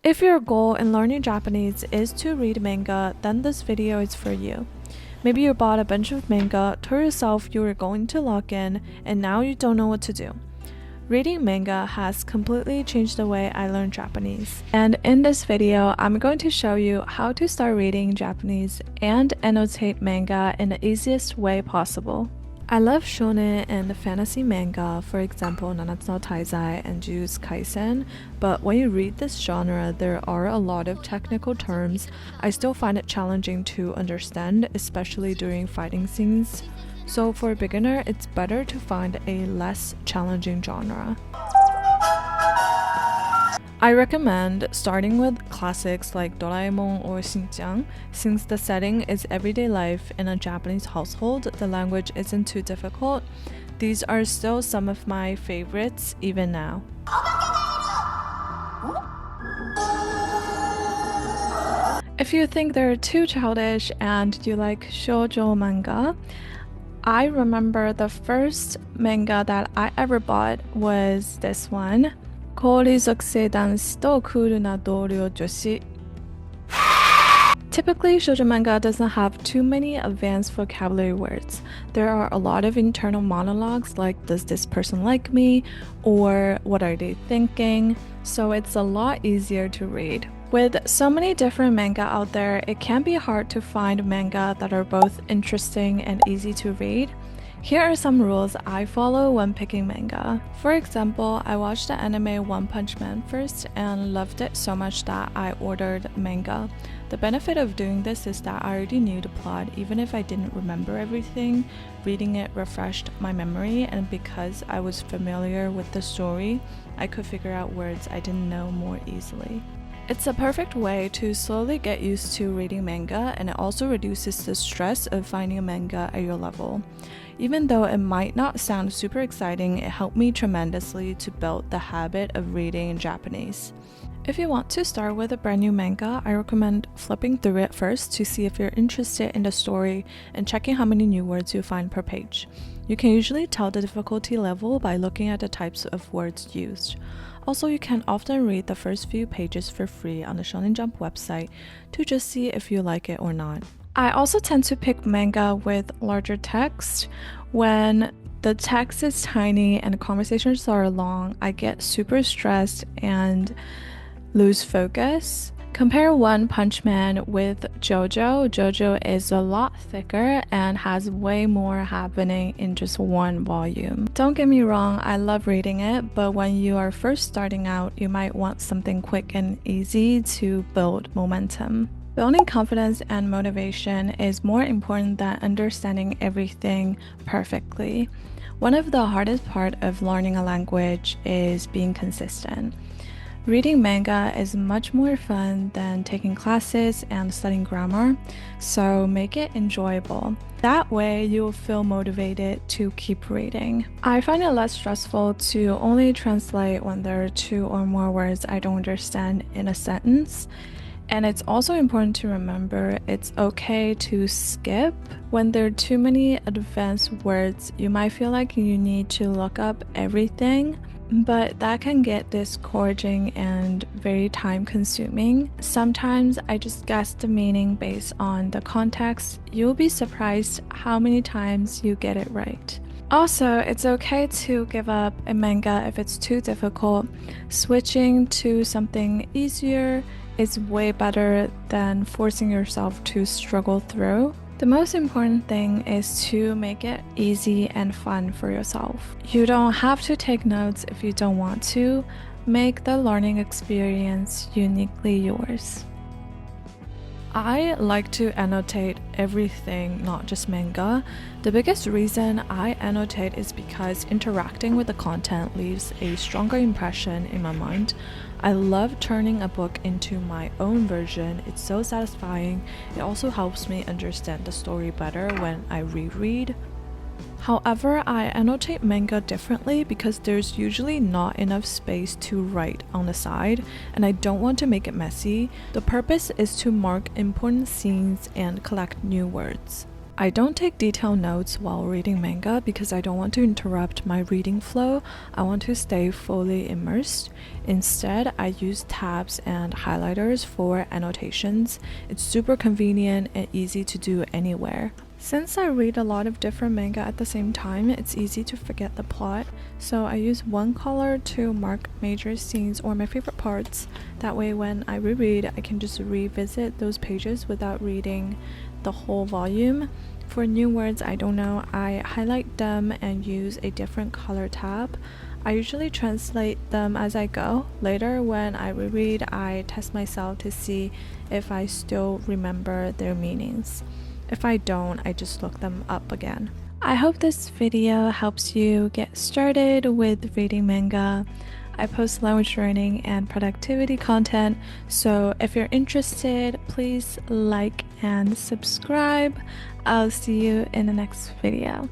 If your goal in learning Japanese is to read manga, then this video is for you. Maybe you bought a bunch of manga, told yourself you were going to log in, and now you don't know what to do. Reading manga has completely changed the way I learn Japanese. And in this video, I'm going to show you how to start reading Japanese and annotate manga in the easiest way possible. I love shonen and fantasy manga, for example Nanatsu no Taizai and Jujutsu Kaisen, but when you read this genre, there are a lot of technical terms I still find it challenging to understand, especially during fighting scenes. So for a beginner, it's better to find a less challenging genre. I recommend starting with classics like Doraemon or Shinchan. Since the setting is everyday life in a Japanese household, the language isn't too difficult. These are still some of my favorites even now. If you think they're too childish and you like shoujo manga, I remember the first manga that I ever bought was this one. 氷属性男子とクールな同僚女子. Typically, shoujo manga doesn't have too many advanced vocabulary words. There are a lot of internal monologues like, does this person like me? Or what are they thinking? So it's a lot easier to read. With so many different manga out there, it can be hard to find manga that are both interesting and easy to read. Here are some rules I follow when picking manga. For example, I watched the anime One Punch Man first and loved it so much that I ordered manga. The benefit of doing this is that I already knew the plot, even if I didn't remember everything. Reading it refreshed my memory, and because I was familiar with the story, I could figure out words I didn't know more easily. It's a perfect way to slowly get used to reading manga, and it also reduces the stress of finding a manga at your level. Even though it might not sound super exciting, it helped me tremendously to build the habit of reading in Japanese. If you want to start with a brand new manga, I recommend flipping through it first to see if you're interested in the story and checking how many new words you find per page. You can usually tell the difficulty level by looking at the types of words used. Also, you can often read the first few pages for free on the Shonen Jump website to just see if you like it or not. I also tend to pick manga with larger text. When the text is tiny and the conversations are long, I get super stressed and lose focus. Compare One Punch Man with JoJo. JoJo is a lot thicker and has way more happening in just one volume. Don't get me wrong, I love reading it, but when you are first starting out, you might want something quick and easy to build momentum. Building confidence and motivation is more important than understanding everything perfectly. One of the hardest parts of learning a language is being consistent. Reading manga is much more fun than taking classes and studying grammar, so make it enjoyable. That way, you'll feel motivated to keep reading. I find it less stressful to only translate when there are 2 or more words I don't understand in a sentence. And it's also important to remember it's okay to skip. When there are too many advanced words, you might feel like you need to look up everything, but that can get discouraging and very time consuming. Sometimes I just guess the meaning based on the context. You'll be surprised how many times you get it right. Also, it's okay to give up a manga if it's too difficult. Switching to something easier is way better than forcing yourself to struggle through. The most important thing is to make it easy and fun for yourself. You don't have to take notes if you don't want to. Make the learning experience uniquely yours. I like to annotate everything, not just manga. The biggest reason I annotate is because interacting with the content leaves a stronger impression in my mind. I love turning a book into my own version. It's so satisfying. It also helps me understand the story better when I reread. However, I annotate manga differently because there's usually not enough space to write on the side, and I don't want to make it messy. The purpose is to mark important scenes and collect new words. I don't take detailed notes while reading manga because I don't want to interrupt my reading flow. I want to stay fully immersed. Instead, I use tabs and highlighters for annotations. It's super convenient and easy to do anywhere. Since I read a lot of different manga at the same time, it's easy to forget the plot, so I use one color to mark major scenes or my favorite parts. That way when I reread, I can just revisit those pages without reading the whole volume. For new words I don't know, I highlight them and use a different color tab. I usually translate them as I go. Later when I reread, I test myself to see if I still remember their meanings. If I don't, I just look them up again. I hope this video helps you get started with reading manga. I post language learning and productivity content, so if you're interested, please like and subscribe. I'll see you in the next video.